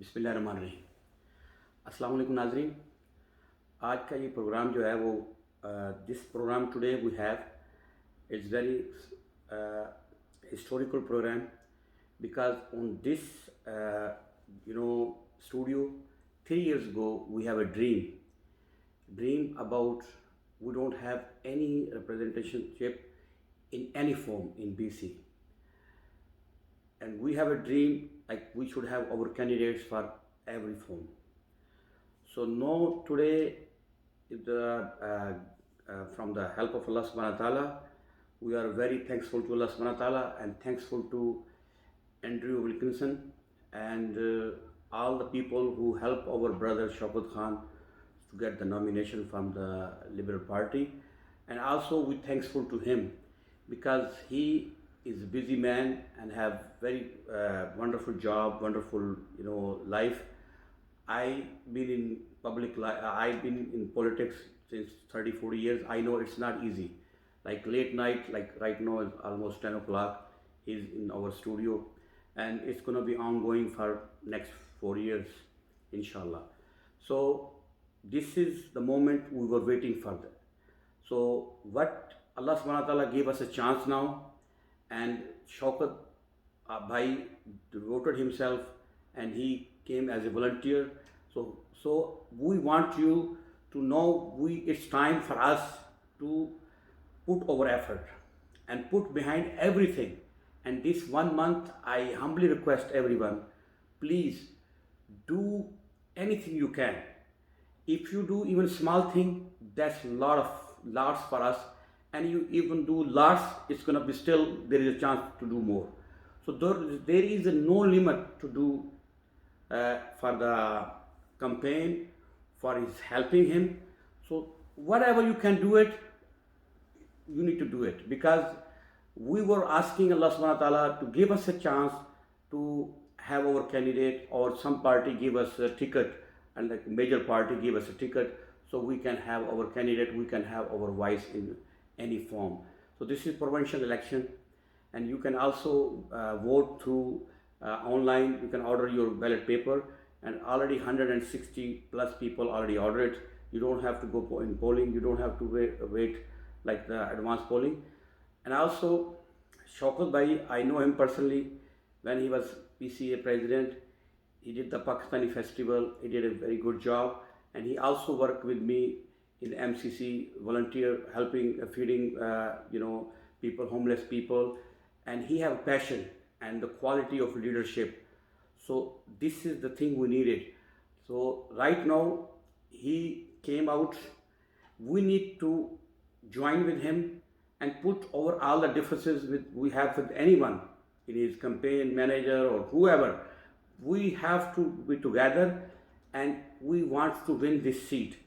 बिस्मिल्लाहिर्रहमानिर्रहीम। अस्सलाम वालेकुम नाज़रीन। आज का ये प्रोग्राम जो है वो this programme today we have it's very historical program because on this studio 3 years ago we have a dream about we don't have any representationship in any form in BC, and we have a dream like we should have our candidates for every form. So now today, from the help of Allah subhanahu wa ta'ala, we are very thankful to Allah subhanahu wa ta'ala and thankful to Andrew Wilkinson and all the people who helped our brother Shaukat Khan to get the nomination from the Liberal Party. And also we thankful to him because he is a busy man and have very wonderful job, wonderful life. I've been in public life. I've been in politics since 30, 40 years. I know it's not easy. Like late night, like right now is almost 10 o'clock. He's in our studio, and it's gonna be ongoing for next 4 years, inshallah. So this is the moment we were waiting for. That. So what Allah subhanahu wa ta'ala gave us a chance now, and Shaukat Bhai devoted himself and he came as a volunteer. So we want you to know it's time for us to put our effort and put behind everything. And this 1 month, I humbly request everyone, please do anything you can. If you do even small thing, that's lots for us. And you even do lots, it's gonna be still there is a chance to do more. So there is no limit to do for the campaign, for his helping him. So whatever you can do it, you need to do it because we were asking Allah subhanahu wa ta'ala to give us a chance to have our candidate or some party give us a ticket and like major party give us a ticket so we can have our candidate, we can have our voice in any form. So this is provincial election and you can also vote through online. You can order your ballot paper and already 160 plus people already ordered it. You don't have to go in polling, you don't have to wait like the advanced polling. And also Shaukat Bhai, I know him personally. When he was PCA president, he did the Pakistani festival, he did a very good job, and he also worked with me in the MCC, volunteer, helping feeding people, homeless people, and he have passion and the quality of leadership. So this is the thing we needed. So right now he came out. We need to join with him and put over all the differences we have with anyone in his campaign manager or whoever. We have to be together and we want to win this seat.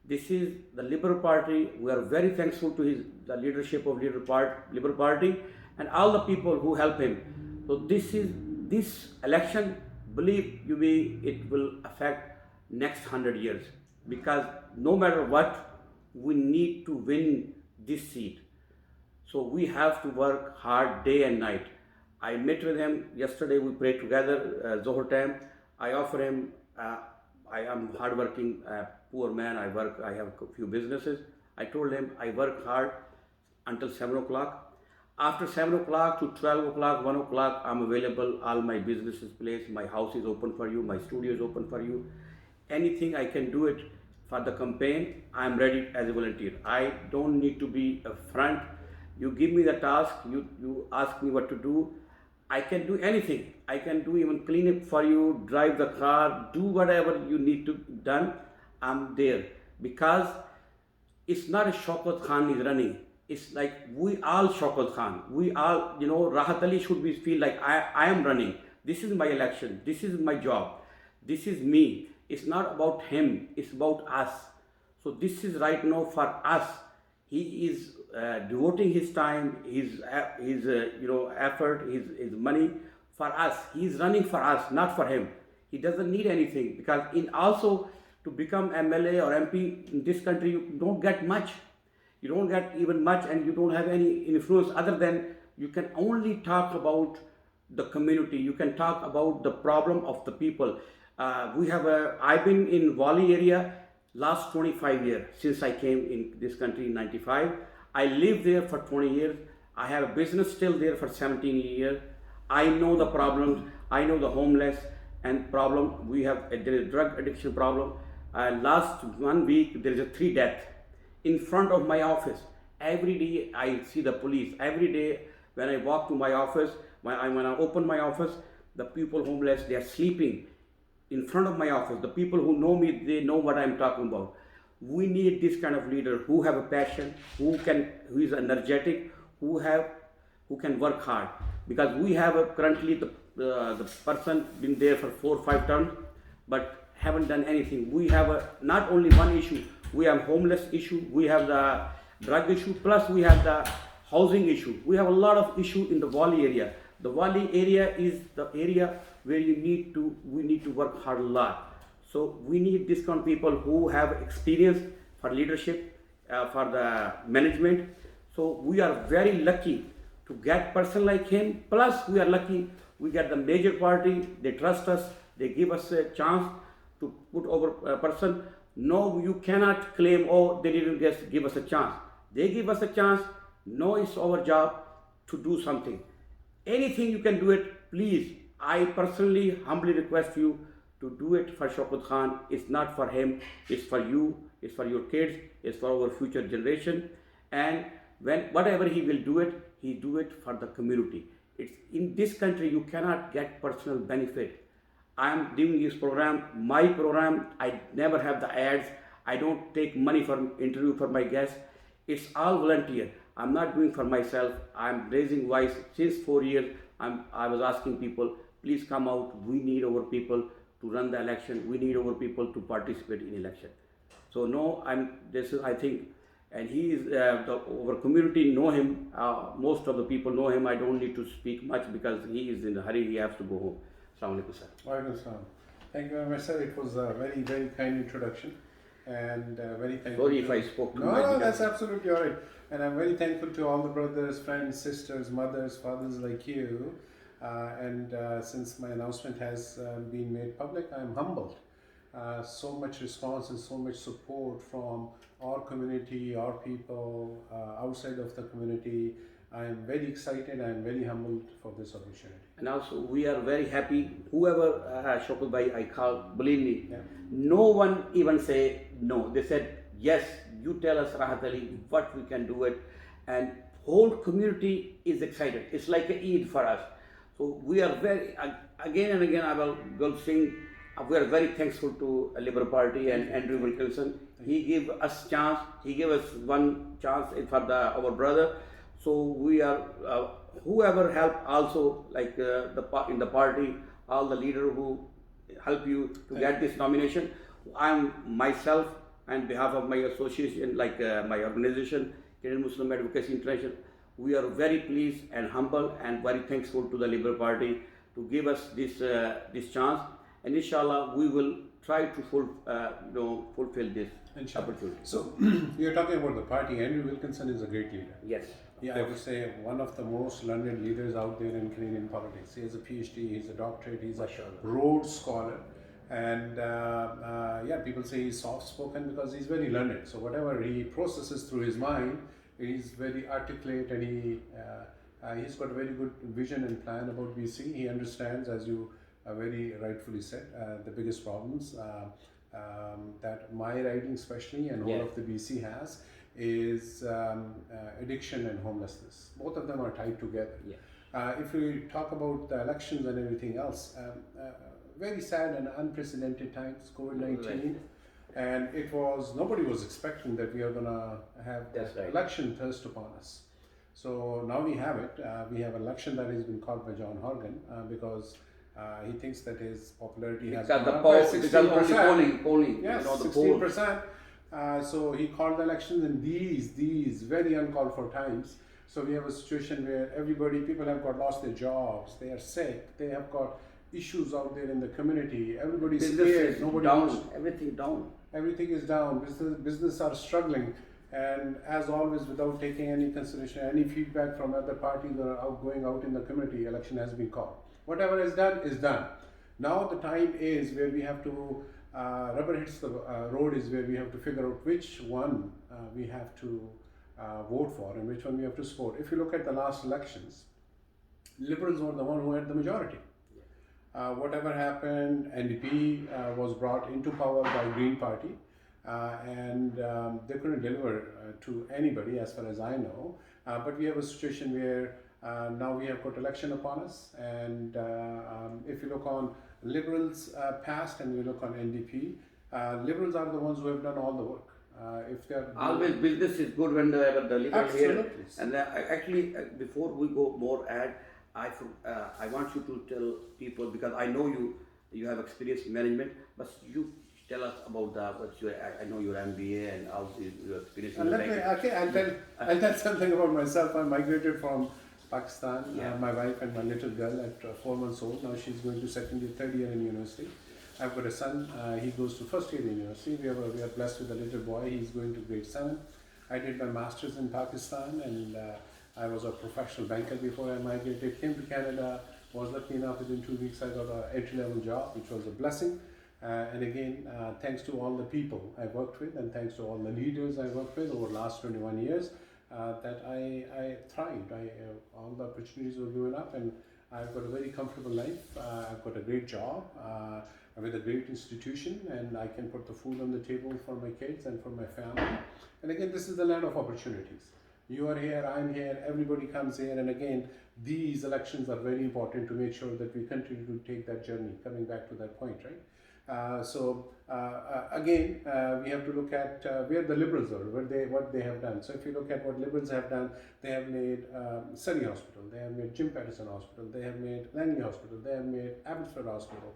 This is the Liberal Party. We are very thankful to the leadership of Liberal Party and all the people who help him. So this election, believe you me, it will affect next 100 years because no matter what, we need to win this seat. So we have to work hard day and night. I met with him yesterday. We prayed together, Zohar time. I offer him. I am hardworking, poor man. I have a few businesses. I told him I work hard until 7 o'clock. After 7 o'clock to 12 o'clock, 1 o'clock, I'm available. All my businesses place. My house is open for you. My studio is open for you. Anything I can do it for the campaign, I'm ready as a volunteer. I don't need to be a front. You give me the task. You ask me what to do. I can do anything. I can do even clean it for you, drive the car, do whatever you need to done. I'm there because it's not a Shaukat Khan is running. It's like we all Shaukat Khan. We all, Rahat Ali should be feel like I am running. This is my election. This is my job. This is me. It's not about him. It's about us. So this is right now for us. He is devoting his time, his effort, his money for us. He is running for us, not for him. He doesn't need anything because also to become MLA or MP in this country, you don't get much. You don't get even much, and you don't have any influence other than you can only talk about the community. You can talk about the problem of the people. I've been in Wali area last 25 years since I came in this country in 95. I lived there for 20 years. I have a business still there for 17 years. I know the problems. I know the homeless and problem. There is drug addiction problem. Last 1 week there is a 3 death in front of my office. Every day I see the police. Every day when I walk to my office, when I open my office, the people homeless, they are sleeping in front of my office. The people who know me, they know what I'm talking about. We need this kind of leader who have a passion, who is energetic, who can work hard. Because we have currently the person been there for 4 or 5 terms, but haven't done anything. We have not only one issue. We have homeless issue. We have the drug issue. Plus we have the housing issue. We have a lot of issue in the Wali area. The Wali area is the area where we need to work hard a lot. So we need this kind of people who have experience for leadership, for the management. So we are very lucky to get person like him. Plus we are lucky we get the major party. They trust us. They give us a chance to put over a person. No, you cannot claim, oh, they didn't just give us a chance. They give us a chance. No, it's our job to do something. Anything you can do it, please. I personally humbly request you to do it for Shaukat Khan. It's not for him, it's for you, it's for your kids, it's for our future generation. And whatever he will do it, he do it for the community. It's in this country you cannot get personal benefit. I am doing this program, my program. I never have the ads. I don't take money for interview for my guests. It's all volunteer. I'm not doing for myself. I'm raising voice since 4 years. I was asking people, please come out. We need our people to run the election. We need our people to participate in election. So no, I think, and he is our community know him. Most of the people know him. I don't need to speak much because he is in a hurry. He has to go home. Assalamu alaikum, sir. Walaikum salam. Thank you very much, sir. It was a very, very kind introduction and very thankful. Sorry if I spoke too much. No, that's absolutely all right. And I'm very thankful to all the brothers, friends, sisters, mothers, fathers like you. Since my announcement has been made public, I'm humbled. So much response and so much support from our community, our people, outside of the community. I am very excited. I am very humbled for this opportunity. And also, we are very happy. Whoever Shaukat Bhai I call, believe me, Yeah. no one even say no. They said, yes, you tell us, Rahat Ali, what we can do it. And whole community is excited. It's like a Eid for us. So we are very, again and again, I will go sing, we are very thankful to Labour Party and Andrew Wilkinson. He gave us chance. He gave us one chance for our brother. So we are, whoever help also, like in the party, all the leader who help you to get this nomination. I'm myself, on behalf of my association, like my organization, Kenyan Muslim Advocacy International, we are very pleased and humble and very thankful to the Labour Party to give us this chance. And inshallah, we will try to fulfill this opportunity. So you're talking about the party. Andrew Wilkinson is a great leader. Yes. Yeah, I would say one of the most learned leaders out there in Canadian politics. He has a PhD, he's a doctorate, he's a Rhodes Scholar. And people say he's soft-spoken because he's very learned. So whatever he processes through his mind, he's very articulate, and he's got a very good vision and plan about BC. He understands, as you very rightfully said, the biggest problems that my riding especially and all of the BC has is addiction and homelessness. Both of them are tied together. If we talk about the elections and everything else, very sad and unprecedented times, COVID-19, and nobody was expecting that we are going to have election thrust upon us. So now we have it. We have an election that has been called by John Horgan because he thinks that his popularity has gone up by 16%. Polling, yes, the 16%. So he called the elections in these very uncalled for times. So we have a situation where people have lost their jobs, they are sick, they have got issues out there in the community, everybody's scared, nobody down, everything down. Everything is down, business are struggling, and as always, without taking any consideration, any feedback from other parties that are going out in the community, election has been called. Whatever is done is done. Now the time is where we have to, rubber hits the road is where we have to figure out which one we have to vote for and which one we have to support. If you look at the last elections, Liberals were the one who had the majority. Whatever happened, NDP was brought into power by Green Party, and they couldn't deliver to anybody as far as I know. But we have a situation where now we have got election upon us, and if you look on Liberals past and you look on NDP, Liberals are the ones who have done all the work. If they are Always business is good when the liberal here. Absolutely. And actually, before we go more add, I want you to tell people, because I know you have experience in management, but you tell us about what's your, I know your MBA and all your experience in banking. I'll tell something about myself. I migrated from Pakistan. Yeah. My wife and my little girl at 4 months old. Now she's going to third year in university. I've got a son. He goes to first year in university. We are blessed with a little boy. He's going to grade 7. I did my master's in Pakistan, and I was a professional banker before I migrated. Came to Canada. Was lucky enough within 2 weeks I got an entry-level job, which was a blessing. And again, thanks to all the people I worked with, and thanks to all the leaders I worked with over the last 21 years, that I thrived. All the opportunities were given up, and I've got a very comfortable life. I've got a great job with a great institution, and I can put the food on the table for my kids and for my family. And again, this is the land of opportunities. You are here, I'm here, everybody comes here, and again, these elections are very important to make sure that we continue to take that journey, coming back to that point, right? Again, we have to look at where the Liberals are, what they have done. So if you look at what Liberals have done, they have made Surrey Hospital, they have made Jim Patterson Hospital, they have made Langley Hospital, they have made Abbotsford Hospital.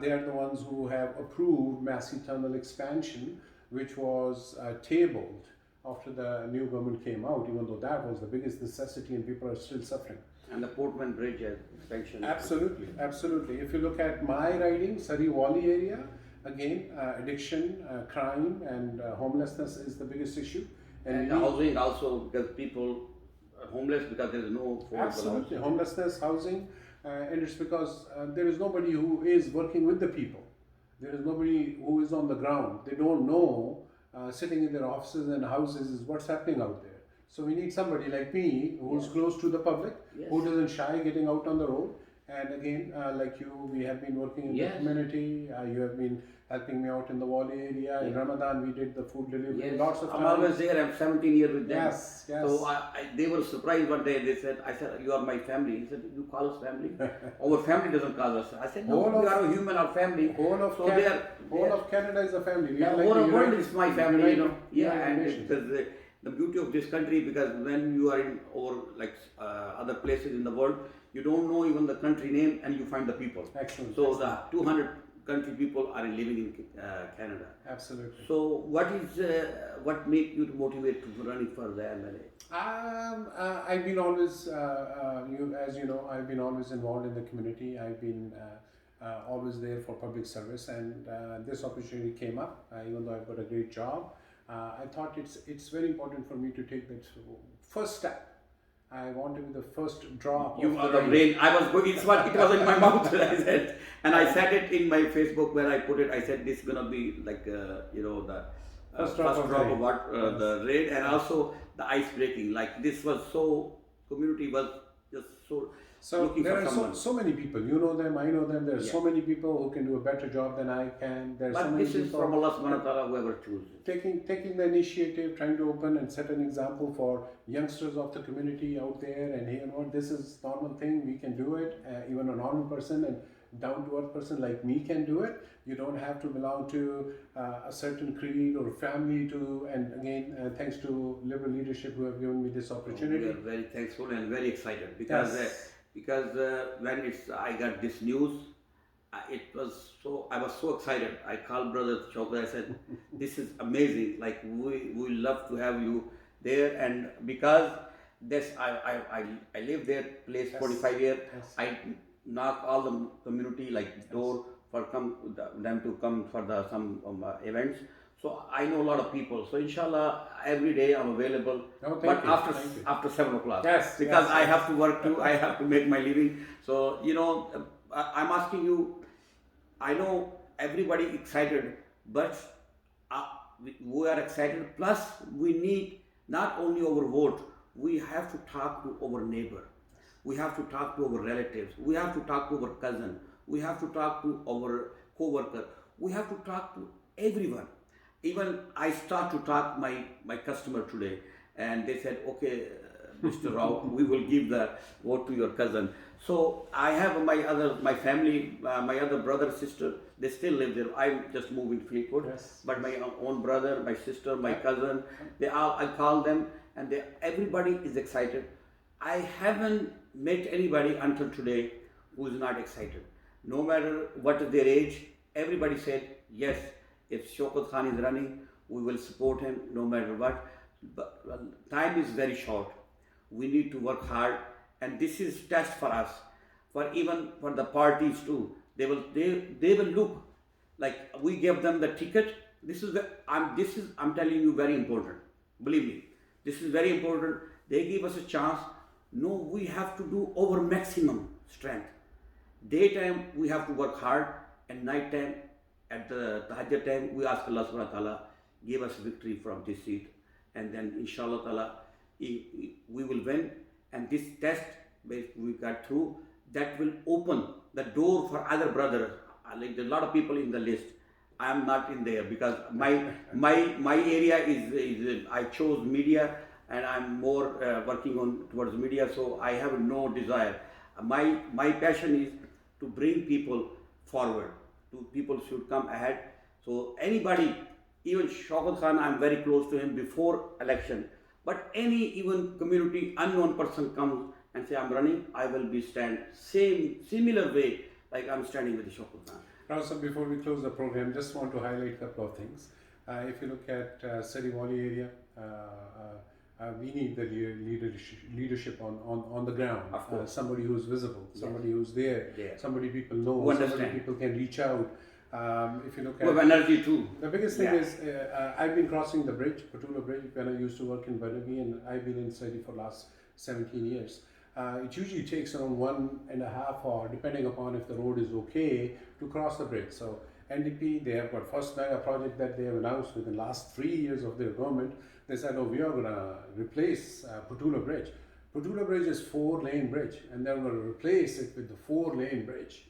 They are the ones who have approved Massey Tunnel expansion, which was tabled after the new government came out, even though that was the biggest necessity and people are still suffering. And the Portman Bridge expansion. Absolutely, absolutely. If you look at my riding, Surrey Wally area, again, addiction, crime, and homelessness is the biggest issue. And housing also, because people are homeless because there is no affordable Absolutely, housing. homelessness, housing, and it's because there is nobody who is working with the people. There is nobody who is on the ground. They don't know, sitting in their offices and houses, is what's happening out there. So we need somebody like me who's close to the public, who doesn't shy getting out on the road. And again, like you, we have been working in the community. You have been helping me out in the Wali area. In Ramadan, we did the food delivery. Lots of I'm times. always there. I'm 17 years with them. Yes, yes. So they were surprised one day. I said, you are my family. He said, you call us family? Our family doesn't call us. I said, no, we are a human, our family. Whole of Canada is a family. Yeah, like whole world is my family, you know. Yeah, and Nations. because the beauty of this country, because when you are in other places in the world, you don't know even the country name and you find the people. Excellent. So the 200 country people are living in Canada. Absolutely. So what make you motivate to running for the MLA? I've been always, as you know, I've been always involved in the community. I've been always there for public service, and this opportunity came up. Even though I've got a great job, I thought it's very important for me to take that first step. I want to be the first drop. You are the brain. I was going. It was in my mouth. I said, and I said it in my Facebook when I put it. I said this is gonna be like the first drop of the rain, and also the ice breaking. Like this was so, community was just so. So there are so many people. You know them, I know them. There are so many people who can do a better job than I can. There are But so many this is people from Allah subhanahu wa ta'ala, whoever chooses. taking the initiative, trying to open and set an example for youngsters of the community out there. And hey, you know, this is normal thing. We can do it. Even a normal person and down to earth person like me can do it. You don't have to belong to a certain creed or family to. And again, thanks to Liberal leadership who have given me this opportunity. We are very thankful and very excited because when I got this news, I was so excited. I called Brother Chopra. I said, "This is amazing. Like we love to have you there." And because I live there, place 45 years. I knock all the community door for them to come for some events. So I know a lot of people. So inshallah, every day I'm available. But after 7 o'clock. Because I have to work too. I have to make my living. So I'm asking you, I know everybody excited, but we are excited. Plus, we need not only our vote, we have to talk to our neighbor. We have to talk to our relatives. We have to talk to our cousin. We have to talk to our co-worker. We have to talk to everyone. Even I start to talk my customer today, and they said, okay, Mr. Rao, we will give the vote to your cousin. So I have my family, my other brother, sister, they still live there. I'm just moving Fleetwood, Yes. but my own brother, my sister, my cousin, I call them, and everybody is excited. I haven't met anybody until today who is not excited. No matter what is their age, everybody said, yes, if Shaukat Khan is running, we will support him no matter what. But time is very short. We need to work hard, and this is test for us, for even for the parties too. They will look like we give them the ticket. I'm telling you, very important. Believe me, this is very important. They give us a chance. No, we have to do our maximum strength. Daytime we have to work hard, and nighttime at the Tahajjud time we ask Allah subhanahu wa ta'ala give us victory from this seat, and then inshallah ta'ala we will win. And this test we got through, that will open the door for other brothers. Like there are a lot of people in the list. I am not in there because my area is I chose media, and I'm more working on towards media, so I have no desire. My passion is to bring people forward. People should come ahead. So anybody, even Shaukat Khan, I'm very close to him before election. But any even community unknown person comes and say I'm running, I will be similar way like I'm standing with Shaukat Khan. Now, so before we close the program, just want to highlight a couple of things. If you look at Seri Wali area, we need the leadership on the ground. Of course. Somebody who's visible, somebody who's there, somebody people know, Who somebody understand. people can reach out. If you look We have at energy too. the biggest thing is, I've been crossing the bridge, Patula Bridge, when I used to work in Burnaby, and I've been in Seri for last 17 years. It usually takes around 1.5 hours, depending upon if the road is okay, to cross the bridge. So NDP, they have got first mega project that they have announced within the last 3 years of their government. They said, oh, we are going to replace Patula Bridge. Patula Bridge is 4-lane bridge, and they're going to replace it with the 4-lane bridge,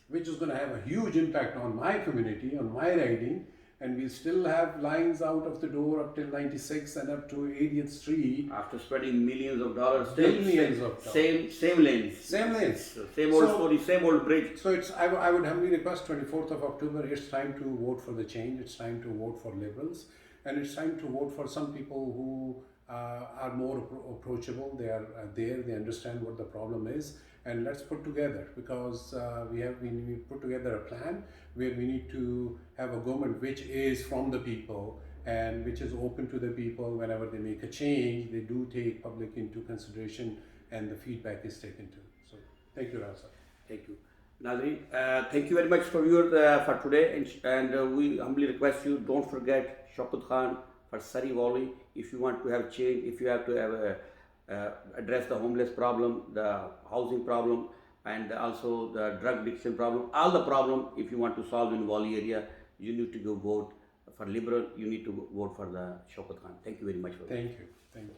which is going to have a huge impact on my community, on my riding, and we still have lines out of the door up till 96 and up to 80th Street. After spending millions of dollars, still Millions of dollars. Same lanes. Same lanes. Same old So- story, same old bridge. So I would humbly request 24th of October, it's time to vote for the change, it's time to vote for liberals, and it's time to vote for some people who are more approachable, they are there, they understand what the problem is, and let's put together, because we put together a plan where we need to have a government which is from the people and which is open to the people. Whenever they make a change, they do take public into consideration, and the feedback is taken too. So thank you, Rao sir. Thank you. Nazreen, thank you very much for for today, and we humbly request you, don't forget Shaukat Khan for Seri Wali. If you want to have change, if you have to have address the homeless problem, the housing problem, and also the drug addiction problem, all the problem, if you want to solve in Wali area, you need to go vote for Liberal, you need to vote for the Shaukat Khan. Thank you very much for that. Thank you. Thank you.